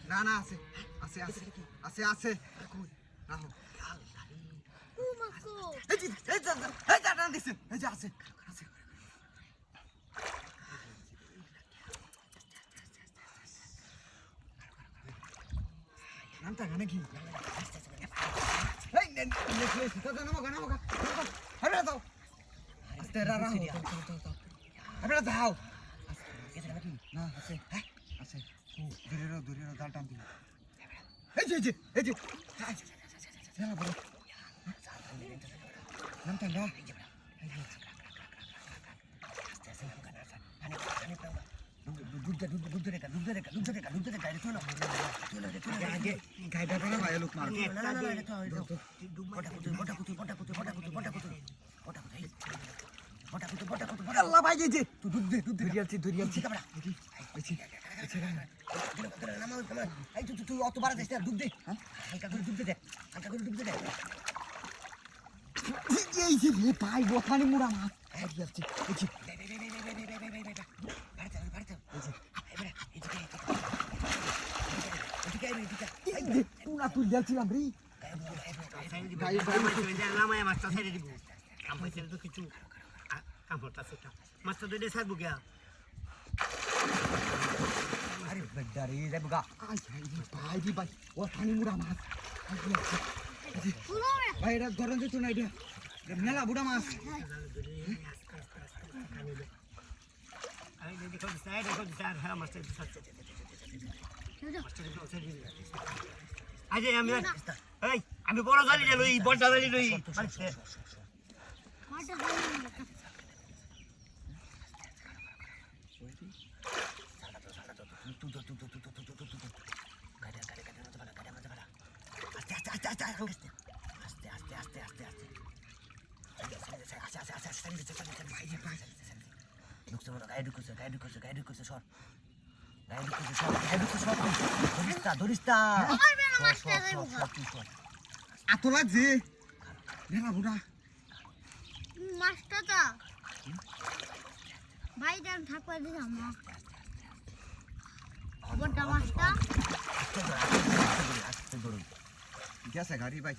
না না আছে আছে আছে আছে আছে না হোক এই যা টান দিছে এই যা আছে আছে নামটা গানে কি এই নেন দাদা নামো আরে দাও আস্তে রা রা আরে দাও না আছে হ্যাঁ আছে দূরে জাল টান দিল এই যে চলা বড় নামটা না দুধ রেখা চলো আগে গাইডা করে ভাই লোক মার আল্লাহ ভাই যে তুই দুধ ধরিয়াছি কাবড়া তুই অত বাড়া যাস না দুধ দে হালকা করে দুধ দে এই যে রে ভাই ওখানে মুড়া মাছ যাচ্ছে তুই যাচ্ছিলাম রে মাছটা ছেড়ে দিব তো কিছু কাম করতেছে মাছটা দিয়ে ছাড়বো গিয়া আরে বেডারে যাবো গা ভাই ও পানি মুড়া মাছ ভাই এটা ধরেন যেত না এটা মেলা বুড়া মাছ আমি বড় জালি লই বড় জালি লই এত লাগছে মেলা বুড়া মাছটা ভাই দাম থাকবে দিলাম না বড় মাছটা গেছে গাড়ি ভাই